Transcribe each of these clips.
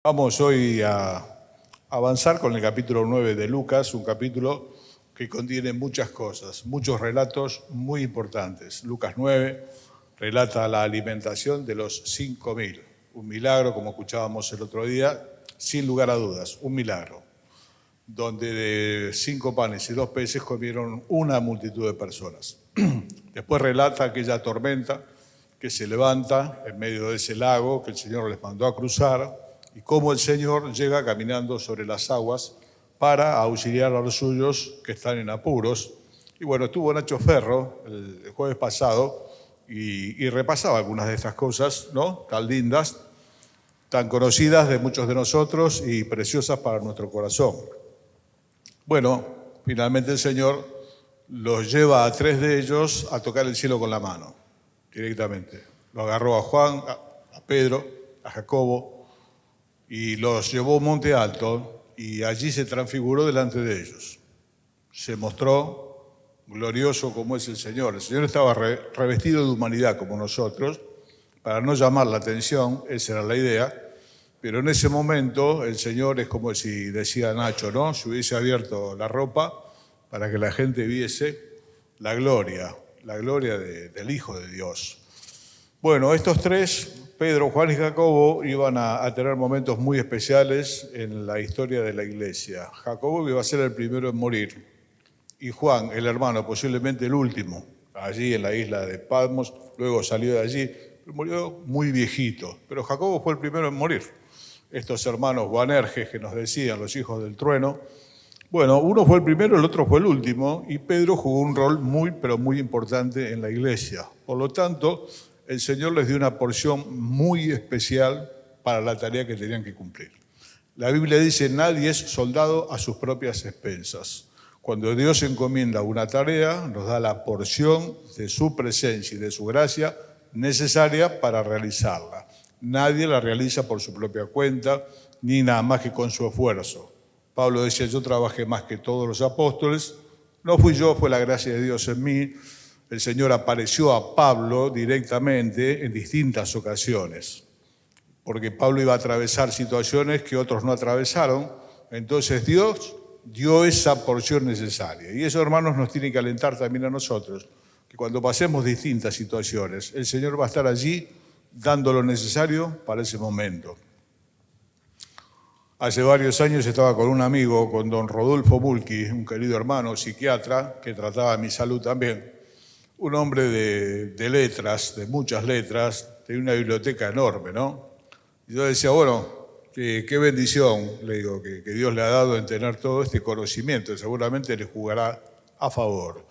Vamos hoy a avanzar con el capítulo 9 de Lucas, un capítulo que contiene muchas cosas, muchos relatos muy importantes. Lucas 9 relata la alimentación de los 5.000, un milagro, como escuchábamos el otro día, sin lugar a dudas, un milagro, donde de 5 panes y 2 peces comieron una multitud de personas. Después relata aquella tormenta que se levanta en medio de ese lago que el Señor les mandó a cruzar, y cómo el Señor llega caminando sobre las aguas para auxiliar a los suyos que están en apuros. Y bueno, estuvo Nacho Ferro el jueves pasado y repasaba algunas de estas cosas, ¿no? Tan lindas, tan conocidas de muchos de nosotros y preciosas para nuestro corazón. Bueno, finalmente el Señor los lleva a 3 de ellos a tocar el cielo con la mano, directamente. Lo agarró a Juan, a Pedro, a Jacobo, y los llevó a un monte alto y allí se transfiguró delante de ellos. Se mostró glorioso como es el Señor. El Señor estaba revestido de humanidad como nosotros, para no llamar la atención, esa era la idea, pero en ese momento el Señor es como si decía Nacho, ¿no? Se hubiese abierto la ropa para que la gente viese la gloria del Hijo de Dios. Bueno, estos 3, Pedro, Juan y Jacobo, iban a tener momentos muy especiales en la historia de la iglesia. Jacobo iba a ser el primero en morir y Juan, el hermano, posiblemente el último, allí en la isla de Patmos, luego salió de allí, murió muy viejito, pero Jacobo fue el primero en morir. Estos hermanos Boanerges que nos decían, los hijos del trueno, bueno, uno fue el primero, el otro fue el último, y Pedro jugó un rol muy, pero muy importante en la iglesia. Por lo tanto, el Señor les dio una porción muy especial para la tarea que tenían que cumplir. La Biblia dice, nadie es soldado a sus propias expensas. Cuando Dios encomienda una tarea, nos da la porción de su presencia y de su gracia necesaria para realizarla. Nadie la realiza por su propia cuenta, ni nada más que con su esfuerzo. Pablo decía, yo trabajé más que todos los apóstoles, no fui yo, fue la gracia de Dios en mí. El Señor apareció a Pablo directamente en distintas ocasiones, porque Pablo iba a atravesar situaciones que otros no atravesaron. Entonces Dios dio esa porción necesaria. Y eso, hermanos, nos tiene que alentar también a nosotros, que cuando pasemos distintas situaciones, el Señor va a estar allí dando lo necesario para ese momento. Hace varios años estaba con un amigo, con don Rodolfo Mulqui, un querido hermano psiquiatra que trataba mi salud también. Un hombre de letras, de muchas letras, tenía una biblioteca enorme, ¿no? Y yo decía, bueno, qué bendición, le digo, que Dios le ha dado en tener todo este conocimiento, seguramente le jugará a favor.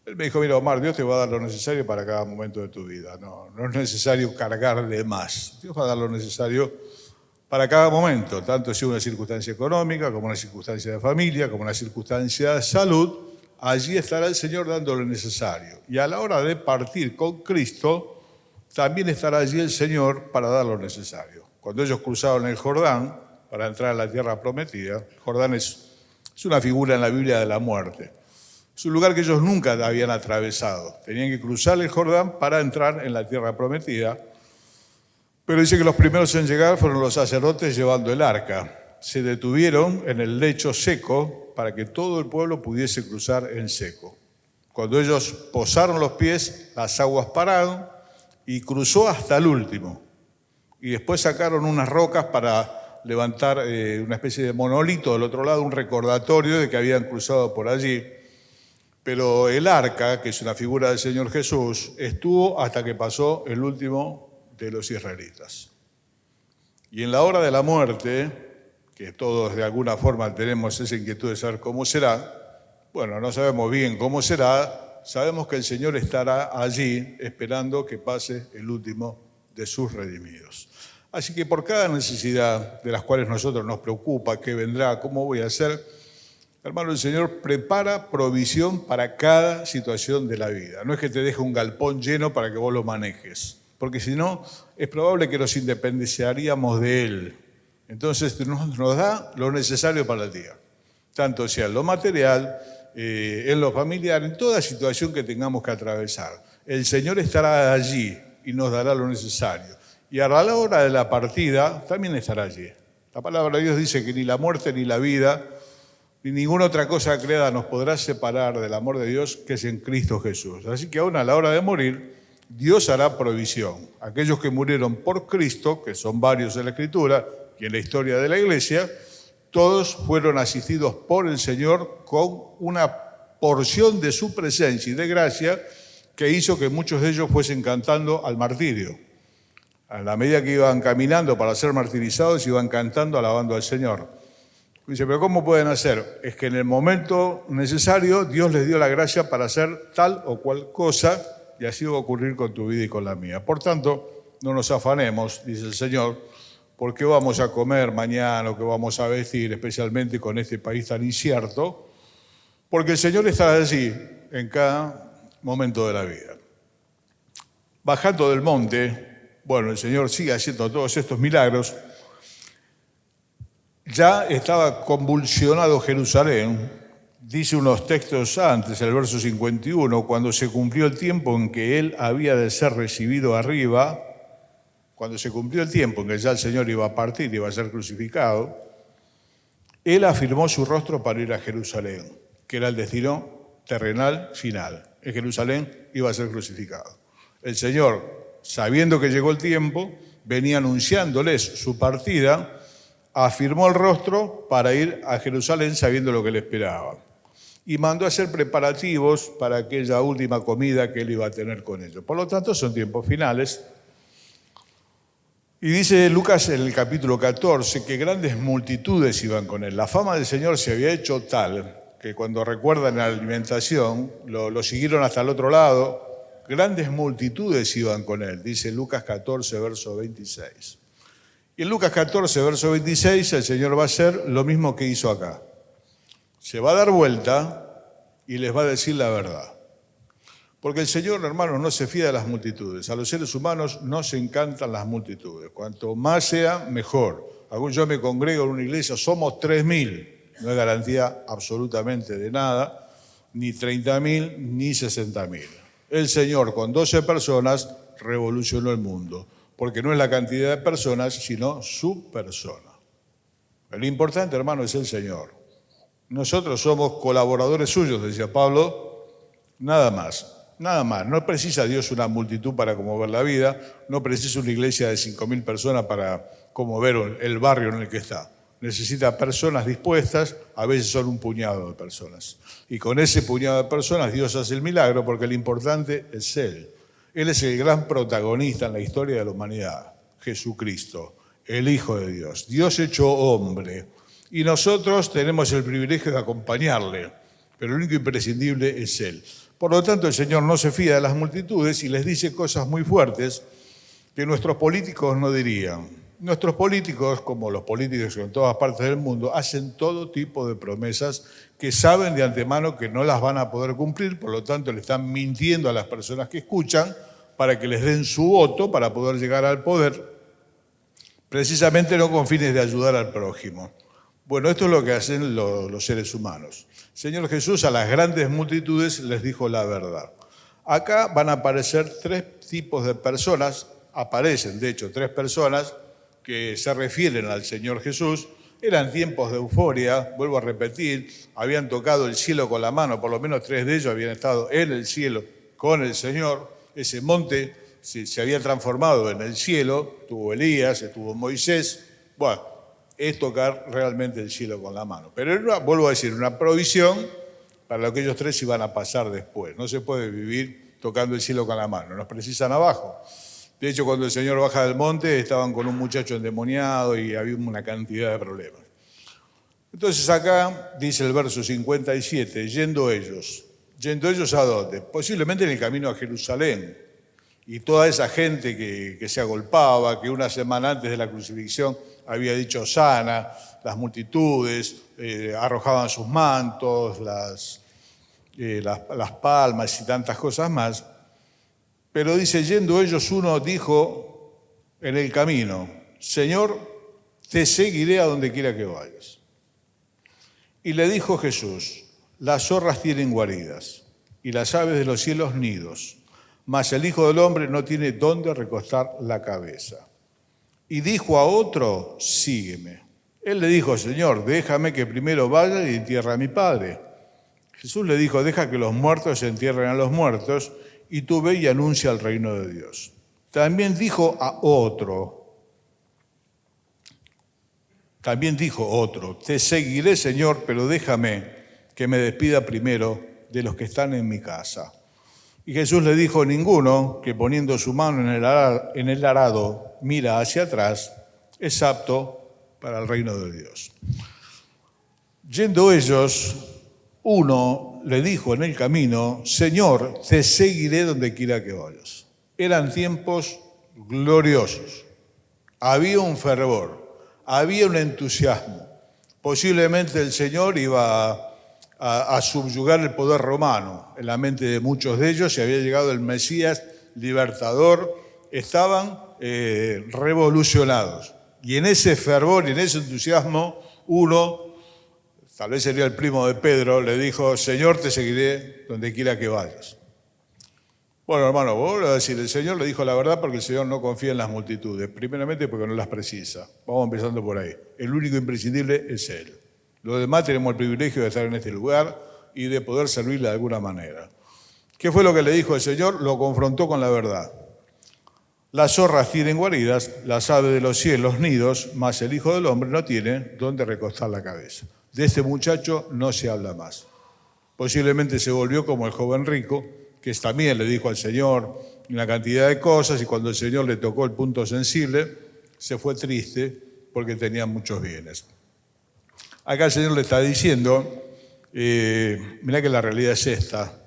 Él me dijo, mira, Omar, Dios te va a dar lo necesario para cada momento de tu vida, no es necesario cargar de más, Dios va a dar lo necesario para cada momento, tanto si una circunstancia económica, como una circunstancia de familia, como una circunstancia de salud. Allí estará el Señor dando lo necesario. Y a la hora de partir con Cristo, también estará allí el Señor para dar lo necesario. Cuando ellos cruzaron el Jordán para entrar a la tierra prometida, el Jordán es una figura en la Biblia de la muerte. Es un lugar que ellos nunca habían atravesado. Tenían que cruzar el Jordán para entrar en la tierra prometida. Pero dice que los primeros en llegar fueron los sacerdotes llevando el arca. Se detuvieron en el lecho seco para que todo el pueblo pudiese cruzar en seco. Cuando ellos posaron los pies, las aguas pararon y cruzó hasta el último. Y después sacaron unas rocas para levantar una especie de monolito del otro lado, un recordatorio de que habían cruzado por allí. Pero el arca, que es una figura del Señor Jesús, estuvo hasta que pasó el último de los israelitas. Y en la hora de la muerte, que todos de alguna forma tenemos esa inquietud de saber cómo será, bueno, no sabemos bien cómo será, sabemos que el Señor estará allí esperando que pase el último de sus redimidos. Así que por cada necesidad de las cuales nosotros nos preocupa, qué vendrá, cómo voy a hacer, hermano, el Señor prepara provisión para cada situación de la vida. No es que te deje un galpón lleno para que vos lo manejes, porque si no, es probable que nos independizaríamos de Él. Entonces nos da lo necesario para el día, tanto sea en lo material, en lo familiar, en toda situación que tengamos que atravesar. El Señor estará allí y nos dará lo necesario. Y a la hora de la partida también estará allí. La palabra de Dios dice que ni la muerte ni la vida, ni ninguna otra cosa creada nos podrá separar del amor de Dios que es en Cristo Jesús. Así que aún a la hora de morir, Dios hará provisión. Aquellos que murieron por Cristo, que son varios en la Escritura y en la historia de la Iglesia, todos fueron asistidos por el Señor con una porción de su presencia y de gracia que hizo que muchos de ellos fuesen cantando al martirio. A la medida que iban caminando para ser martirizados, iban cantando, alabando al Señor. Dice, pero ¿cómo pueden hacer? Es que en el momento necesario Dios les dio la gracia para hacer tal o cual cosa, y así va a ocurrir con tu vida y con la mía. Por tanto, no nos afanemos, dice el Señor, por qué vamos a comer mañana o qué vamos a vestir, especialmente con este país tan incierto, porque el Señor está allí en cada momento de la vida. Bajando del monte, bueno, el Señor sigue haciendo todos estos milagros. Ya estaba convulsionado Jerusalén, dice unos textos antes, el verso 51, cuando se cumplió el tiempo en que Él había de ser recibido arriba, cuando se cumplió el tiempo en que ya el Señor iba a partir, iba a ser crucificado, Él afirmó su rostro para ir a Jerusalén, que era el destino terrenal final. En Jerusalén iba a ser crucificado. El Señor, sabiendo que llegó el tiempo, venía anunciándoles su partida, afirmó el rostro para ir a Jerusalén sabiendo lo que le esperaba. Y mandó a hacer preparativos para aquella última comida que él iba a tener con ellos. Por lo tanto, son tiempos finales. Y dice Lucas en el capítulo 14 que grandes multitudes iban con él. La fama del Señor se había hecho tal que cuando recuerdan la alimentación, lo siguieron hasta el otro lado. Grandes multitudes iban con él, dice Lucas 14, verso 26. Y en Lucas 14, verso 26, el Señor va a hacer lo mismo que hizo acá. Se va a dar vuelta y les va a decir la verdad. Porque el Señor, hermanos, no se fía de las multitudes. A los seres humanos no se encantan las multitudes. Cuanto más sea, mejor. Yo me congrego en una iglesia, somos 3.000. No es garantía absolutamente de nada, ni 30.000, ni 60.000. El Señor con 12 personas revolucionó el mundo, porque no es la cantidad de personas, sino su persona. Lo importante, hermano, es el Señor. Nosotros somos colaboradores suyos, decía Pablo, nada más. Nada más. No precisa Dios una multitud para conmover la vida, no precisa una iglesia de 5.000 personas para conmover el barrio en el que está. Necesita personas dispuestas, a veces son un puñado de personas. Y con ese puñado de personas Dios hace el milagro porque lo importante es Él. Él es el gran protagonista en la historia de la humanidad, Jesucristo, el Hijo de Dios, Dios hecho hombre. Y nosotros tenemos el privilegio de acompañarle, pero lo único imprescindible es Él. Por lo tanto, el Señor no se fía de las multitudes y les dice cosas muy fuertes que nuestros políticos no dirían. Nuestros políticos, como los políticos en todas partes del mundo, hacen todo tipo de promesas que saben de antemano que no las van a poder cumplir, por lo tanto le están mintiendo a las personas que escuchan para que les den su voto para poder llegar al poder, precisamente no con fines de ayudar al prójimo. Bueno, esto es lo que hacen los seres humanos. Señor Jesús a las grandes multitudes les dijo la verdad. Acá van a aparecer 3 tipos de personas, aparecen de hecho 3 personas que se refieren al Señor Jesús. Eran tiempos de euforia, vuelvo a repetir, habían tocado el cielo con la mano, por lo menos 3 de ellos habían estado en el cielo con el Señor. Ese monte se había transformado en el cielo, estuvo Elías, estuvo Moisés. Bueno, es tocar realmente el cielo con la mano. Pero era, vuelvo a decir, una provisión para lo que ellos 3 iban a pasar después. No se puede vivir tocando el cielo con la mano, nos precisan abajo. De hecho, cuando el Señor baja del monte, estaban con un muchacho endemoniado y había una cantidad de problemas. Entonces acá dice el verso 57, yendo ellos ¿a dónde? Posiblemente en el camino a Jerusalén. Y toda esa gente que se agolpaba, que una semana antes de la crucifixión había dicho Hosana, las multitudes arrojaban sus mantos, las palmas y tantas cosas más. Pero dice, yendo ellos, uno dijo en el camino, Señor, te seguiré a donde quiera que vayas. Y le dijo Jesús, las zorras tienen guaridas y las aves de los cielos nidos, mas el Hijo del Hombre no tiene dónde recostar la cabeza. Y dijo a otro, sígueme. Él le dijo, Señor, déjame que primero vaya y entierre a mi padre. Jesús le dijo, deja que los muertos entierren a los muertos y tú ve y anuncia el reino de Dios. También dijo otro, te seguiré, Señor, pero déjame que me despida primero de los que están en mi casa. Y Jesús le dijo, ninguno que poniendo su mano en el arado mira hacia atrás es apto para el reino de Dios. Yendo ellos, uno le dijo en el camino, Señor, te seguiré donde quiera que vayas. Eran tiempos gloriosos. Había un fervor, había un entusiasmo. Posiblemente el Señor iba a subyugar el poder romano en la mente de muchos de ellos. Se había llegado el Mesías libertador. Estaban revolucionados. Y en ese fervor y en ese entusiasmo, uno, tal vez sería el primo de Pedro, le dijo, Señor, te seguiré donde quiera que vayas. Bueno, hermano, vuelvo a decir, el Señor le dijo la verdad porque el Señor no confía en las multitudes. Primeramente porque no las precisa. Vamos empezando por ahí. El único imprescindible es Él. Los demás tenemos el privilegio de estar en este lugar y de poder servirle de alguna manera. ¿Qué fue lo que le dijo el Señor? Lo confrontó con la verdad. Las zorras tienen guaridas, las aves de los cielos nidos, mas el Hijo del Hombre no tiene dónde recostar la cabeza. De este muchacho no se habla más. Posiblemente se volvió como el joven rico, que también le dijo al Señor una cantidad de cosas y cuando el Señor le tocó el punto sensible, se fue triste porque tenía muchos bienes. Acá el Señor le está diciendo, mirá que la realidad es esta,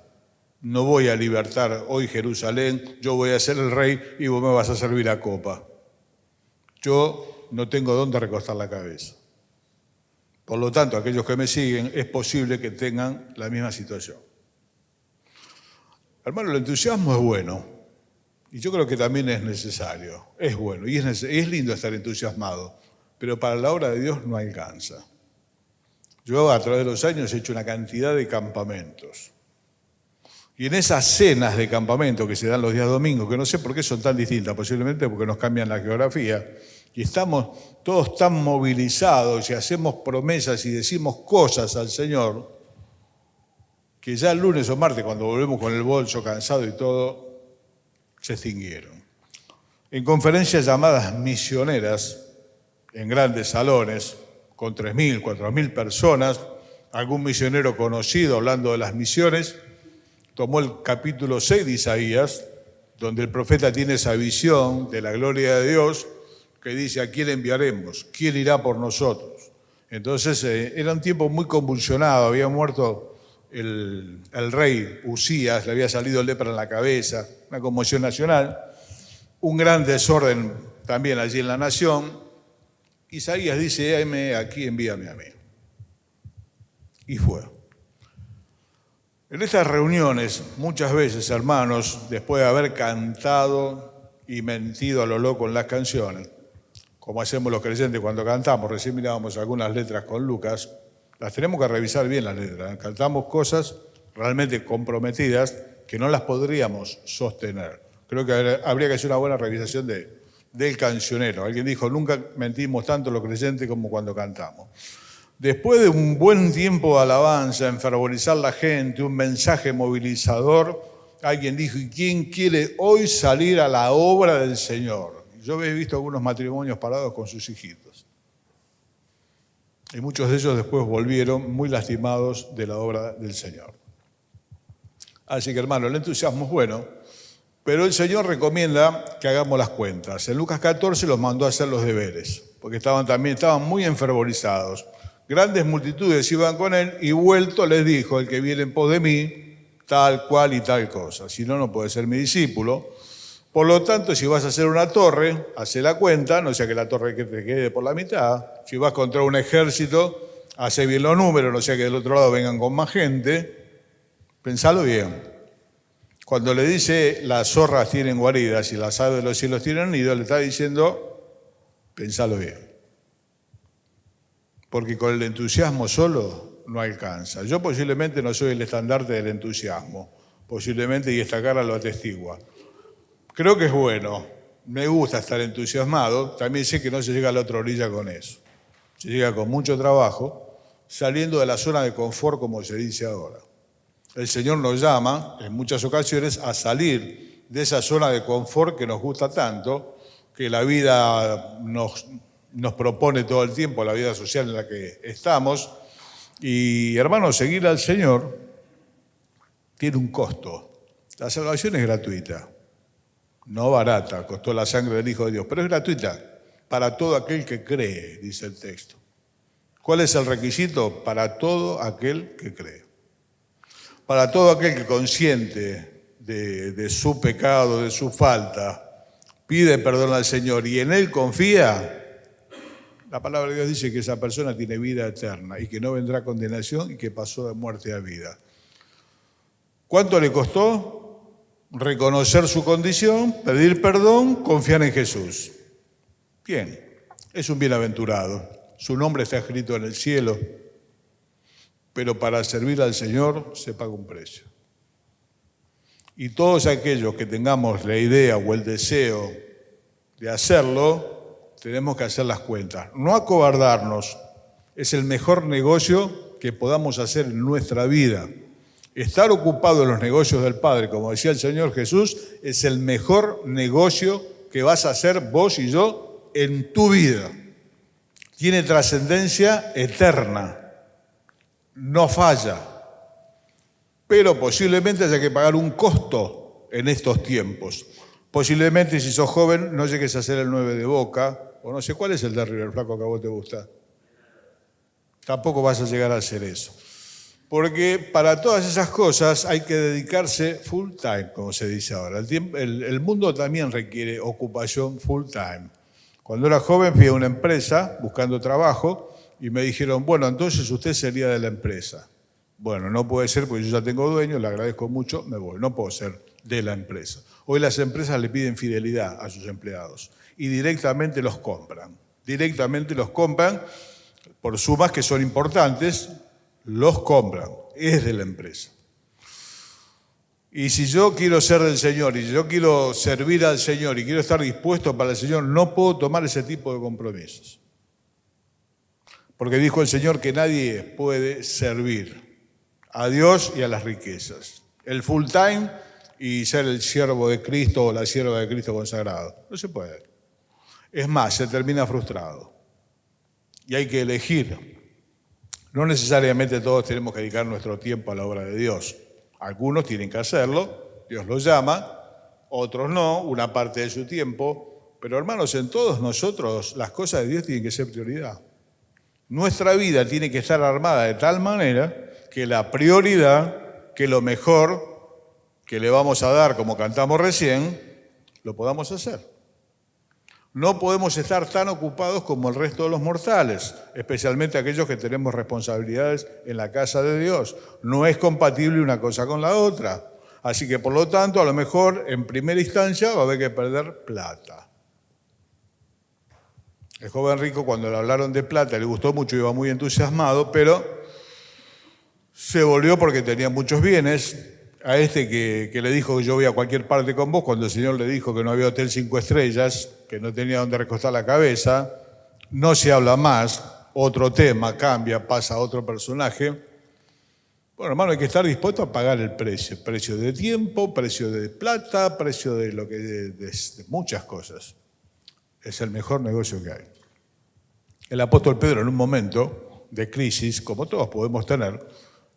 no voy a libertar hoy Jerusalén, yo voy a ser el rey y vos me vas a servir la copa. Yo no tengo dónde recostar la cabeza. Por lo tanto, aquellos que me siguen es posible que tengan la misma situación. Hermano, el entusiasmo es bueno y yo creo que también es necesario, es bueno y es lindo estar entusiasmado, pero para la obra de Dios no alcanza. Yo a través de los años he hecho una cantidad de campamentos. Y en esas cenas de campamento que se dan los días domingos, que no sé por qué son tan distintas, posiblemente porque nos cambian la geografía, y estamos todos tan movilizados y hacemos promesas y decimos cosas al Señor, que ya el lunes o martes, cuando volvemos con el bolso cansado y todo, se extinguieron. En conferencias llamadas misioneras, en grandes salones, con 3.000, 4.000 personas, algún misionero conocido hablando de las misiones, tomó el capítulo 6 de Isaías, donde el profeta tiene esa visión de la gloria de Dios, que dice, ¿a quién enviaremos? ¿Quién irá por nosotros? Entonces era un tiempo muy convulsionado, había muerto el rey Usías, le había salido lepra en la cabeza, una conmoción nacional, un gran desorden también allí en la nación. Isaías dice, heme aquí, envíame a mí. Y fue. En estas reuniones, muchas veces, hermanos, después de haber cantado y mentido a lo loco en las canciones, como hacemos los creyentes cuando cantamos, recién mirábamos algunas letras con Lucas, las tenemos que revisar bien las letras. Cantamos cosas realmente comprometidas que no las podríamos sostener. Creo que habría que hacer una buena revisación del cancionero. Alguien dijo, nunca mentimos tanto los creyentes como cuando cantamos. Después de un buen tiempo de alabanza, enfervorizar la gente, un mensaje movilizador, alguien dijo, ¿y quién quiere hoy salir a la obra del Señor? Yo he visto algunos matrimonios parados con sus hijitos. Y muchos de ellos después volvieron muy lastimados de la obra del Señor. Así que, hermano, el entusiasmo es bueno, pero el Señor recomienda que hagamos las cuentas. En Lucas 14 los mandó a hacer los deberes, porque estaban muy enfervorizados. Grandes multitudes iban con él y vuelto les dijo, el que viene en pos de mí, tal cual y tal cosa. Si no, no puede ser mi discípulo. Por lo tanto, si vas a hacer una torre, hace la cuenta, no sea que la torre que te quede por la mitad. Si vas contra un ejército, hace bien los números, no sea que del otro lado vengan con más gente. Pensalo bien. Cuando le dice las zorras tienen guaridas y las aves de los cielos tienen nido, le está diciendo, pensalo bien. Porque con el entusiasmo solo no alcanza. Yo posiblemente no soy el estandarte del entusiasmo, posiblemente, y esta cara lo atestigua. Creo que es bueno, me gusta estar entusiasmado, también sé que no se llega a la otra orilla con eso. Se llega con mucho trabajo, saliendo de la zona de confort, como se dice ahora. El Señor nos llama, en muchas ocasiones, a salir de esa zona de confort que nos gusta tanto, que la vida nos propone todo el tiempo, la vida social en la que estamos. Y, hermanos, seguir al Señor tiene un costo. La salvación es gratuita, no barata, costó la sangre del Hijo de Dios, pero es gratuita para todo aquel que cree, dice el texto. ¿Cuál es el requisito? Para todo aquel que cree. Para todo aquel que consciente de su pecado, de su falta, pide perdón al Señor y en Él confía, la palabra de Dios dice que esa persona tiene vida eterna y que no vendrá condenación y que pasó de muerte a vida. ¿Cuánto le costó? Reconocer su condición, pedir perdón, confiar en Jesús. Bien, es un bienaventurado. Su nombre está escrito en el cielo, pero para servir al Señor se paga un precio. Y todos aquellos que tengamos la idea o el deseo de hacerlo, tenemos que hacer las cuentas. No acobardarnos. Es el mejor negocio que podamos hacer en nuestra vida. Estar ocupado en los negocios del Padre, como decía el Señor Jesús, es el mejor negocio que vas a hacer vos y yo en tu vida. Tiene trascendencia eterna, no falla, pero posiblemente haya que pagar un costo en estos tiempos. Posiblemente si sos joven no llegues a hacer el 9 de Boca, o no sé cuál es el de River, flaco, que a vos te gusta. Tampoco vas a llegar a hacer eso. Porque para todas esas cosas hay que dedicarse full time, como se dice ahora. El mundo también requiere ocupación full time. Cuando era joven fui a una empresa buscando trabajo y me dijeron, bueno, entonces usted sería de la empresa. Bueno, no puede ser porque yo ya tengo dueño, le agradezco mucho, me voy. No puedo ser de la empresa. Hoy las empresas le piden fidelidad a sus empleados y directamente los compran. Directamente los compran por sumas que son importantes, los compran. Es de la empresa. Y si yo quiero ser del Señor y si yo quiero servir al Señor y quiero estar dispuesto para el Señor, no puedo tomar ese tipo de compromisos. Porque dijo el Señor que nadie puede servir a Dios y a las riquezas. El full time y ser el siervo de Cristo o la sierva de Cristo consagrado. No se puede. Es más, se termina frustrado. Y hay que elegir. No necesariamente todos tenemos que dedicar nuestro tiempo a la obra de Dios. Algunos tienen que hacerlo, Dios los llama, otros no, una parte de su tiempo. Pero hermanos, en todos nosotros las cosas de Dios tienen que ser prioridad. Nuestra vida tiene que estar armada de tal manera que la prioridad, que lo mejor que le vamos a dar, como cantamos recién, lo podamos hacer. No podemos estar tan ocupados como el resto de los mortales, especialmente aquellos que tenemos responsabilidades en la casa de Dios. No es compatible una cosa con la otra. Así que, por lo tanto, a lo mejor, en primera instancia, va a haber que perder plata. El joven rico, cuando le hablaron de plata, le gustó mucho, iba muy entusiasmado, pero se volvió porque tenía muchos bienes. A este que le dijo que yo voy a cualquier parte con vos, cuando el Señor le dijo que no había hotel 5 estrellas, que no tenía donde recostar la cabeza, no se habla más, otro tema, cambia, pasa a otro personaje. Bueno, hermano, hay que estar dispuesto a pagar el precio de tiempo, precio de plata, precio de lo que de muchas cosas. Es el mejor negocio que hay. El apóstol Pedro, en un momento de crisis, como todos podemos tener,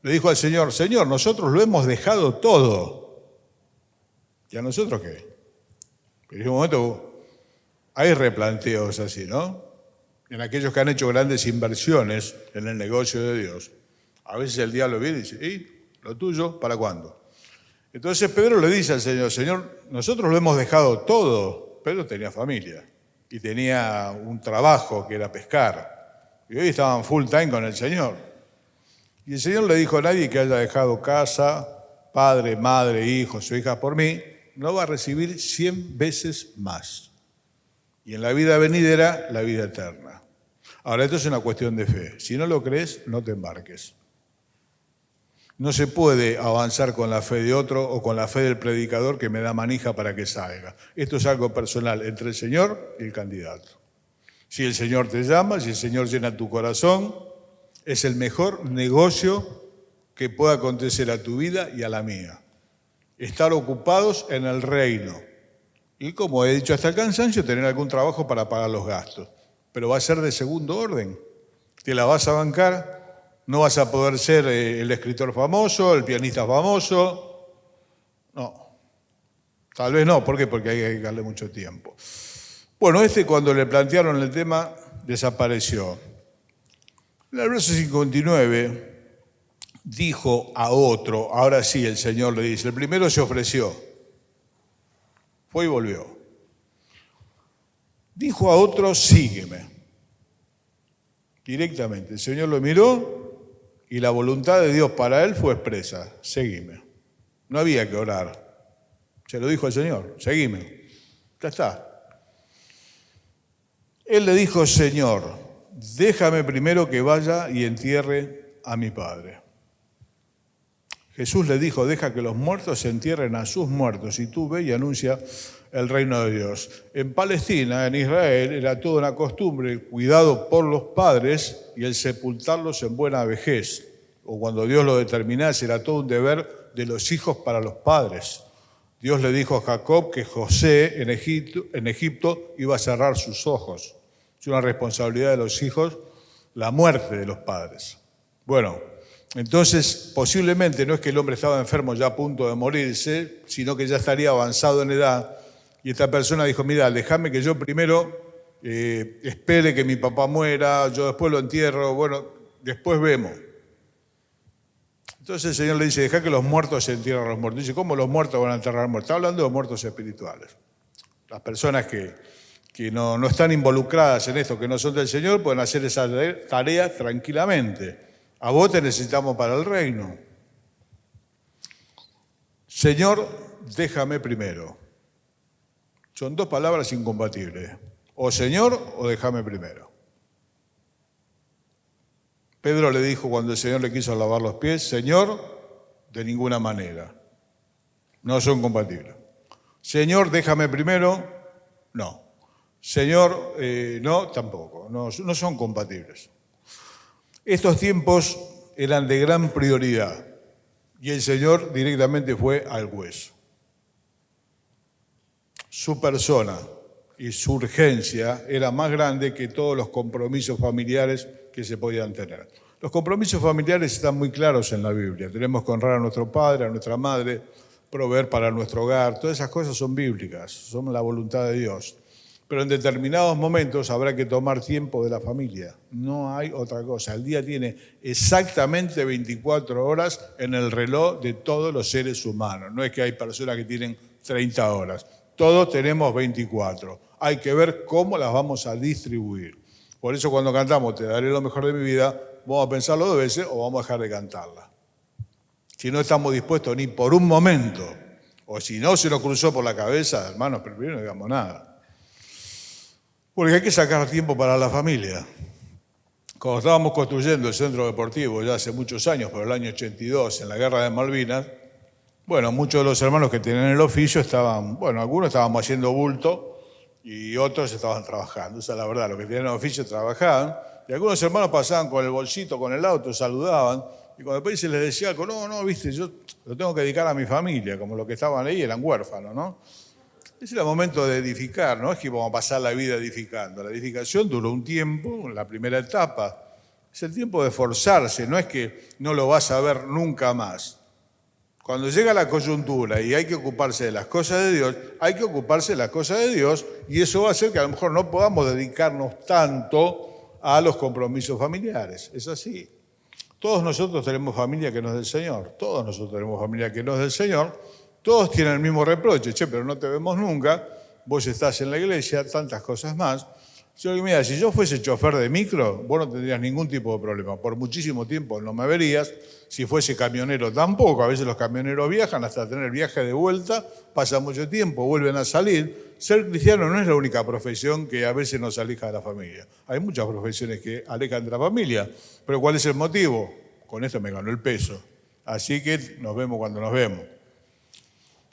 le dijo al Señor, Señor, nosotros lo hemos dejado todo. ¿Y a nosotros qué? En ese momento hay replanteos así, ¿no? En aquellos que han hecho grandes inversiones en el negocio de Dios. A veces el diablo viene y dice, ¿y lo tuyo para cuándo? Entonces Pedro le dice al Señor, Señor, nosotros lo hemos dejado todo. Pedro tenía familia y tenía un trabajo que era pescar. Y hoy estaban full time con el Señor. Y el Señor le dijo a nadie que haya dejado casa, padre, madre, hijos o hijas por mí, no va a recibir 100 veces más. Y en la vida venidera, la vida eterna. Ahora, esto es una cuestión de fe. Si no lo crees, no te embarques. No se puede avanzar con la fe de otro o con la fe del predicador que me da manija para que salga. Esto es algo personal entre el Señor y el candidato. Si el Señor te llama, si el Señor llena tu corazón, es el mejor negocio que pueda acontecer a tu vida y a la mía. Estar ocupados en el reino. Y como he dicho hasta el cansancio, tener algún trabajo para pagar los gastos. Pero va a ser de segundo orden. Te la vas a bancar, no vas a poder ser el escritor famoso, el pianista famoso. No, tal vez no. ¿Por qué? Porque hay que dedicarle mucho tiempo. Bueno, cuando le plantearon el tema, desapareció. En el verso 59 dijo a otro, ahora sí el Señor le dice, el primero se ofreció, fue y volvió. Dijo a otro, sígueme. Directamente, el Señor lo miró y la voluntad de Dios para él fue expresa, seguime. No había que orar. Se lo dijo el Señor, seguime. Ya está. Él le dijo, Señor, déjame primero que vaya y entierre a mi padre. Jesús le dijo, deja que los muertos entierren a sus muertos y tú ve y anuncia el reino de Dios. En Palestina, en Israel, era toda una costumbre el cuidado por los padres y el sepultarlos en buena vejez. O cuando Dios lo determinase, era todo un deber de los hijos para los padres. Dios le dijo a Jacob que José en Egipto iba a cerrar sus ojos. Es una responsabilidad de los hijos la muerte de los padres. Bueno, entonces posiblemente no es que el hombre estaba enfermo ya a punto de morirse, sino que ya estaría avanzado en edad. Y esta persona dijo, mira, déjame que yo primero espere que mi papá muera, yo después lo entierro, bueno, después vemos. Entonces el Señor le dice, deja que los muertos se entierren a los muertos. Dice, ¿cómo los muertos van a enterrar a los muertos? Está hablando de los muertos espirituales. Las personas que no están involucradas en esto, que no son del Señor, pueden hacer esa tarea tranquilamente. A vos te necesitamos para el reino. Señor, déjame primero. Son dos palabras incompatibles. O Señor o déjame primero. Pedro le dijo cuando el Señor le quiso lavar los pies, Señor, de ninguna manera. No son compatibles. Señor, déjame primero, no. Señor, no, tampoco. No son compatibles. Estos tiempos eran de gran prioridad y el Señor directamente fue al hueso. Su persona y su urgencia era más grande que todos los compromisos familiares que se podían tener. Los compromisos familiares están muy claros en la Biblia. Tenemos que honrar a nuestro padre, a nuestra madre, proveer para nuestro hogar. Todas esas cosas son bíblicas, son la voluntad de Dios. Pero en determinados momentos habrá que tomar tiempo de la familia. No hay otra cosa. El día tiene exactamente 24 horas en el reloj de todos los seres humanos. No es que hay personas que tienen 30 horas. Todos tenemos 24. Hay que ver cómo las vamos a distribuir. Por eso cuando cantamos Te daré lo mejor de mi vida, vamos a pensarlo dos veces o vamos a dejar de cantarla. Si no estamos dispuestos ni por un momento, o si no se nos cruzó por la cabeza, hermanos, primero no digamos nada. Porque hay que sacar tiempo para la familia. Cuando estábamos construyendo el centro deportivo ya hace muchos años, por el año 82, en la guerra de Malvinas, bueno, muchos de los hermanos que tenían el oficio estaban, bueno, algunos estábamos haciendo bulto y otros estaban trabajando. Esa es la verdad, los que tenían el oficio trabajaban. Y algunos hermanos pasaban con el bolsito, con el auto, saludaban. Y cuando después se les decía algo, no, viste, yo lo tengo que dedicar a mi familia, como los que estaban ahí eran huérfanos, ¿no? Ese era el momento de edificar, no es que vamos a pasar la vida edificando. La edificación duró un tiempo, la primera etapa. Es el tiempo de esforzarse, no es que no lo vas a ver nunca más. Cuando llega la coyuntura y hay que ocuparse de las cosas de Dios, hay que ocuparse de las cosas de Dios y eso va a hacer que a lo mejor no podamos dedicarnos tanto a los compromisos familiares. Es así. Todos nosotros tenemos familia que no es del Señor. Todos nosotros tenemos familia que no es del Señor. Todos tienen el mismo reproche, pero no te vemos nunca, vos estás en la iglesia, tantas cosas más. Yo digo, mira, si yo fuese chofer de micro, vos no tendrías ningún tipo de problema. Por muchísimo tiempo no me verías. Si fuese camionero tampoco. A veces los camioneros viajan hasta tener viaje de vuelta, pasa mucho tiempo, vuelven a salir. Ser cristiano no es la única profesión que a veces nos aleja de la familia. Hay muchas profesiones que alejan de la familia. Pero ¿cuál es el motivo? Con esto me ganó el peso. Así que nos vemos cuando nos vemos.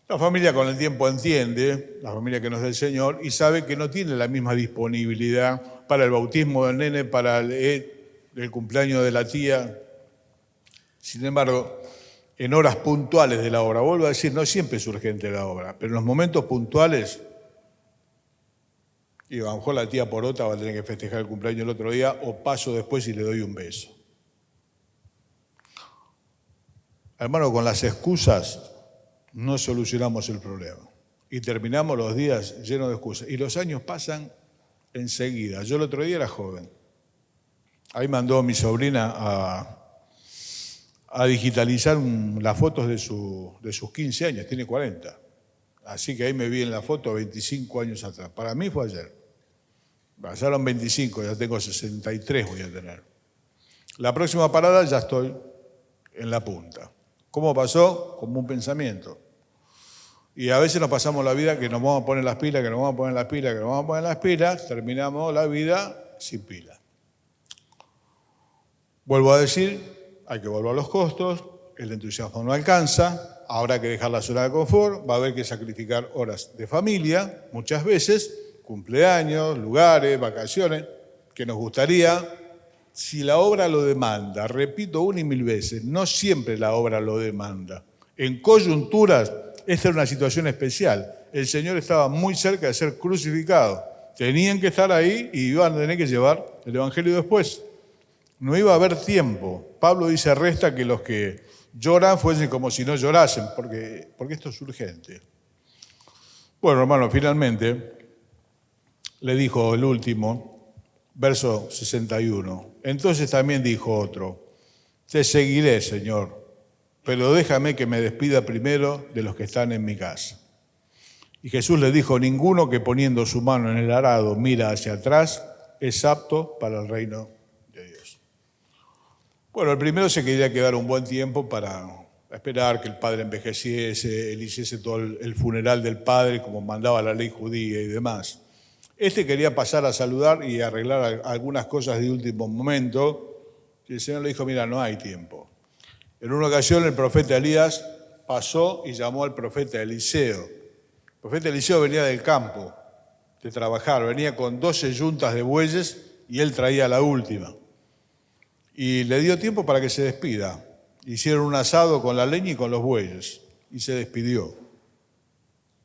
La familia con el tiempo entiende, la familia que no es del Señor, y sabe que no tiene la misma disponibilidad para el bautismo del nene, para el cumpleaños de la tía. Sin embargo, en horas puntuales de la obra, vuelvo a decir, no siempre es urgente la obra, pero en los momentos puntuales, y a lo mejor la tía Porota va a tener que festejar el cumpleaños el otro día, o paso después y le doy un beso. Hermano, con las excusas no solucionamos el problema. Y terminamos los días llenos de excusas. Y los años pasan enseguida. Yo el otro día era joven. Ahí mandó mi sobrina a digitalizar las fotos de sus 15 años. Tiene 40. Así que ahí me vi en la foto 25 años atrás. Para mí fue ayer. Pasaron 25, ya tengo 63 voy a tener. La próxima parada ya estoy en la punta. ¿Cómo pasó? Como un pensamiento. Y a veces nos pasamos la vida que nos vamos a poner las pilas, que nos vamos a poner las pilas, que nos vamos a poner las pilas, terminamos la vida sin pilas. Vuelvo a decir, hay que volver a los costos, el entusiasmo no alcanza, habrá que dejar la zona de confort, va a haber que sacrificar horas de familia, muchas veces, cumpleaños, lugares, vacaciones, que nos gustaría. Si la obra lo demanda, repito una y mil veces, no siempre la obra lo demanda. En coyunturas, esta era una situación especial. El Señor estaba muy cerca de ser crucificado. Tenían que estar ahí y iban a tener que llevar el Evangelio después. No iba a haber tiempo. Pablo dice, resta que los que lloran fuesen como si no llorasen, porque esto es urgente. Bueno, hermano, finalmente le dijo el último, verso 61. Entonces también dijo otro, te seguiré, Señor, pero déjame que me despida primero de los que están en mi casa. Y Jesús le dijo, ninguno que poniendo su mano en el arado mira hacia atrás es apto para el reino de Dios. Bueno, el primero se quería quedar un buen tiempo para esperar que el padre envejeciese, él hiciese todo el funeral del padre como mandaba la ley judía y demás. Este quería pasar a saludar y arreglar algunas cosas de último momento. Y el Señor le dijo, mira, no hay tiempo. En una ocasión el profeta Elías pasó y llamó al profeta Eliseo. El profeta Eliseo venía del campo de trabajar, venía con 12 yuntas de bueyes y él traía la última. Y le dio tiempo para que se despida. Hicieron un asado con la leña y con los bueyes y se despidió.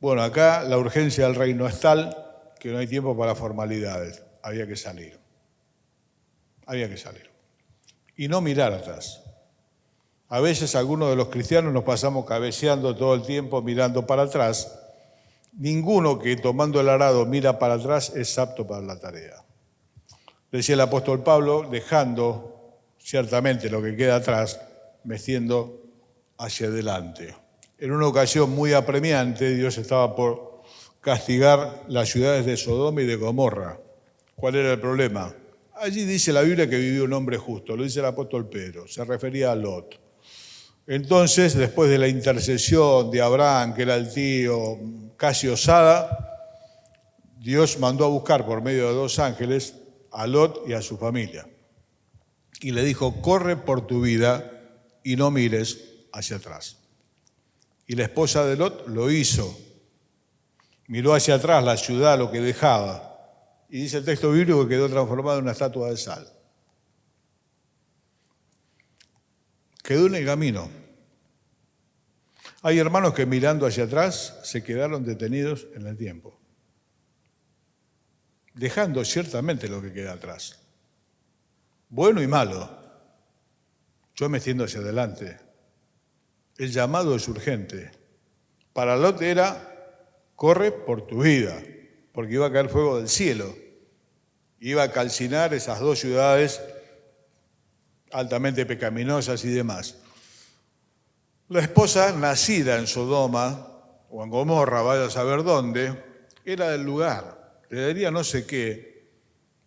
Bueno, acá la urgencia del reino es tal que no hay tiempo para formalidades, había que salir. Había que salir. Y no mirar atrás. A veces algunos de los cristianos nos pasamos cabeceando todo el tiempo mirando para atrás. Ninguno que tomando el arado mira para atrás es apto para la tarea. Decía el apóstol Pablo, dejando ciertamente lo que queda atrás, metiendo hacia adelante. En una ocasión muy apremiante, Dios estaba por castigar las ciudades de Sodoma y de Gomorra. ¿Cuál era el problema? Allí dice la Biblia que vivió un hombre justo, lo dice el apóstol Pedro, se refería a Lot. Entonces, después de la intercesión de Abraham, que era el tío casi osada, Dios mandó a buscar por medio de 2 ángeles a Lot y a su familia. Y le dijo, corre por tu vida y no mires hacia atrás. Y la esposa de Lot lo hizo. Miró hacia atrás la ciudad, lo que dejaba. Y dice el texto bíblico que quedó transformado en una estatua de sal. Quedó en el camino. Hay hermanos que mirando hacia atrás se quedaron detenidos en el tiempo, dejando ciertamente lo que queda atrás. Bueno y malo. Yo me extiendo hacia adelante. El llamado es urgente. Para Lot era, corre por tu vida, porque iba a caer fuego del cielo. Iba a calcinar esas 2 ciudades altamente pecaminosas y demás. La esposa, nacida en Sodoma o en Gomorra, vaya a saber dónde, era del lugar. Debería no sé qué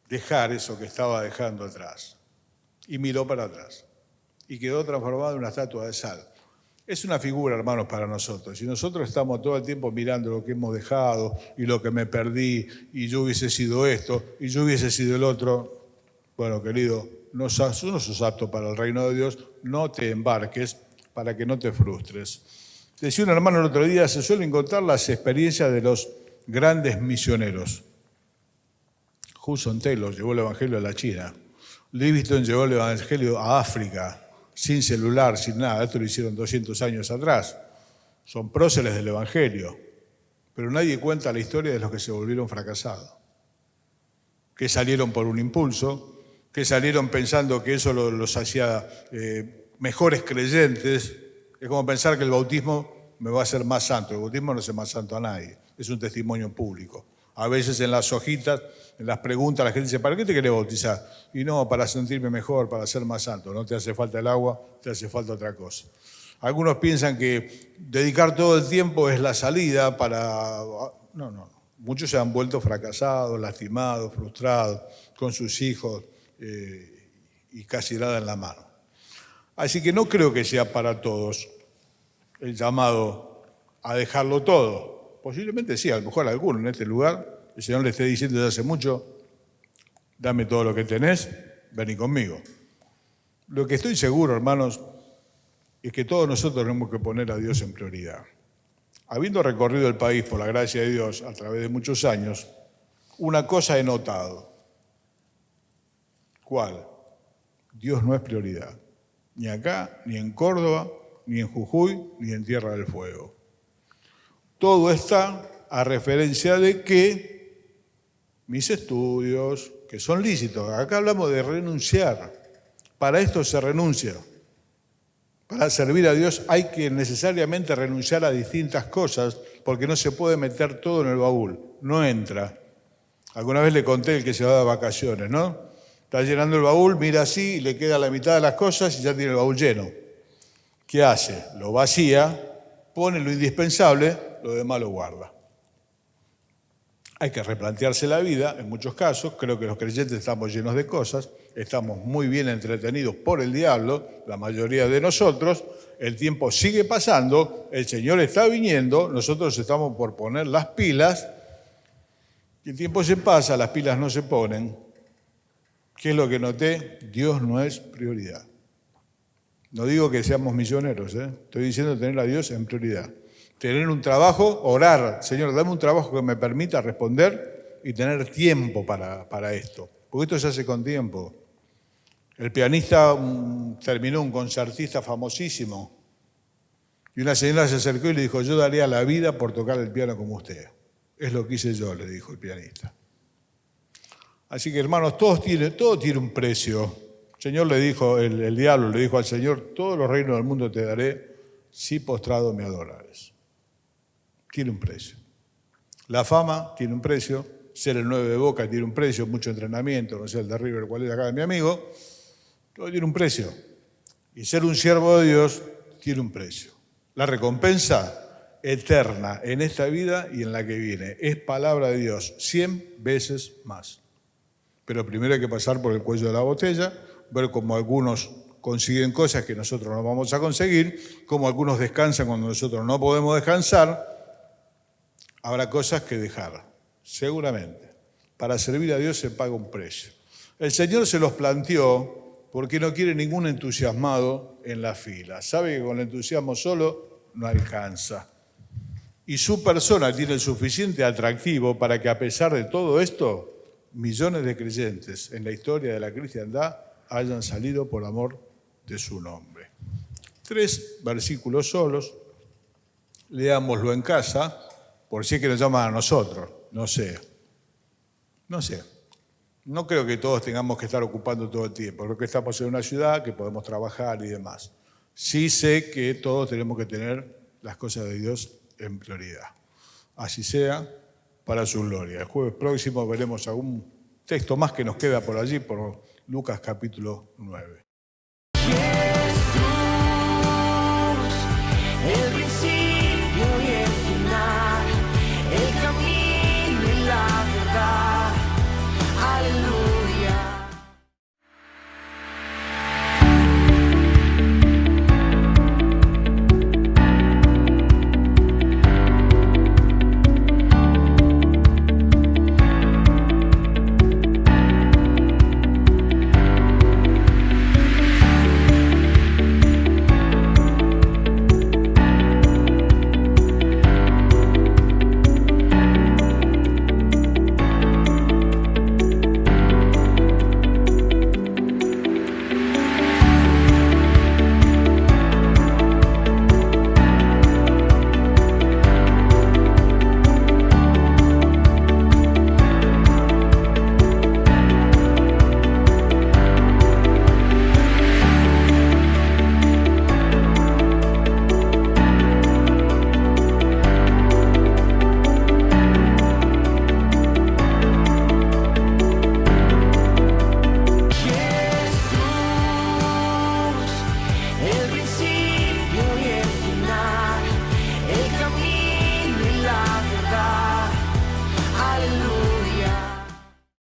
dejar eso que estaba dejando atrás. Y miró para atrás. Y quedó transformado en una estatua de sal. Es una figura, hermanos, para nosotros. Si nosotros estamos todo el tiempo mirando lo que hemos dejado y lo que me perdí, y yo hubiese sido esto, y yo hubiese sido el otro, bueno, querido, no sos apto para el reino de Dios, no te embarques para que no te frustres. Decía un hermano el otro día, se suelen contar las experiencias de los grandes misioneros. Hudson Taylor llevó el Evangelio a la China. Livingstone llevó el Evangelio a África, sin celular, sin nada. Esto lo hicieron 200 años atrás. Son próceres del Evangelio. Pero nadie cuenta la historia de los que se volvieron fracasados. Que salieron por un impulso, que salieron pensando que eso los hacía mejores creyentes. Es como pensar que el bautismo me va a hacer más santo. El bautismo no hace más santo a nadie. Es un testimonio público. A veces en las hojitas, en las preguntas, la gente dice, ¿para qué te querés bautizar? Y no, para sentirme mejor, para ser más santo. No te hace falta el agua, te hace falta otra cosa. Algunos piensan que dedicar todo el tiempo es la salida para... No. Muchos se han vuelto fracasados, lastimados, frustrados, con sus hijos y casi nada en la mano. Así que no creo que sea para todos el llamado a dejarlo todo. Posiblemente sí, a lo mejor alguno en este lugar, el Señor le esté diciendo desde hace mucho, dame todo lo que tenés, vení conmigo. Lo que estoy seguro, hermanos, es que todos nosotros tenemos que poner a Dios en prioridad. Habiendo recorrido el país, por la gracia de Dios, a través de muchos años, una cosa he notado. ¿Cuál? Dios no es prioridad. Ni acá, ni en Córdoba, ni en Jujuy, ni en Tierra del Fuego. Todo está a referencia de que mis estudios, que son lícitos, acá hablamos de renunciar. Para esto se renuncia. Para servir a Dios hay que necesariamente renunciar a distintas cosas porque no se puede meter todo en el baúl, no entra. Alguna vez le conté el que se va de vacaciones, ¿no? Está llenando el baúl, mira así y le queda la mitad de las cosas y ya tiene el baúl lleno. ¿Qué hace? Lo vacía, pone lo indispensable, lo demás lo guarda. Hay que replantearse la vida, en muchos casos. Creo que los creyentes estamos llenos de cosas, estamos muy bien entretenidos por el diablo, la mayoría de nosotros. El tiempo sigue pasando, el Señor está viniendo, nosotros estamos por poner las pilas. Y el tiempo se pasa, las pilas no se ponen. ¿Qué es lo que noté? Dios no es prioridad. No digo que seamos misioneros, estoy diciendo tener a Dios en prioridad. Tener un trabajo, orar, Señor, dame un trabajo que me permita responder y tener tiempo para esto. Porque esto se hace con tiempo. El pianista terminó, un concertista famosísimo, y una señora se acercó y le dijo, yo daría la vida por tocar el piano como usted. Es lo que hice yo, le dijo el pianista. Así que, hermanos, todo tiene un precio. El Señor le dijo, el diablo le dijo al Señor, todos los reinos del mundo te daré si postrado me adorares. Tiene un precio. La fama tiene un precio, ser el 9 de Boca tiene un precio, mucho entrenamiento, no sé el de River, cuál es acá de mi amigo, todo tiene un precio. Y ser un siervo de Dios tiene un precio. La recompensa eterna en esta vida y en la que viene es palabra de Dios, 100 veces más. Pero primero hay que pasar por el cuello de la botella, ver cómo algunos consiguen cosas que nosotros no vamos a conseguir, cómo algunos descansan cuando nosotros no podemos descansar. Habrá cosas que dejar, seguramente. Para servir a Dios se paga un precio. El Señor se los planteó porque no quiere ningún entusiasmado en la fila. Sabe que con el entusiasmo solo no alcanza. Y su persona tiene el suficiente atractivo para que a pesar de todo esto, millones de creyentes en la historia de la cristiandad hayan salido por amor de su nombre. 3 versículos solos, leámoslo en casa. Por si es que nos llaman a nosotros, no sé. No creo que todos tengamos que estar ocupando todo el tiempo. Creo que estamos en una ciudad, que podemos trabajar y demás. Sí sé que todos tenemos que tener las cosas de Dios en prioridad. Así sea, para su gloria. El jueves próximo veremos algún texto más que nos queda por allí, por Lucas capítulo 9. Jesús, el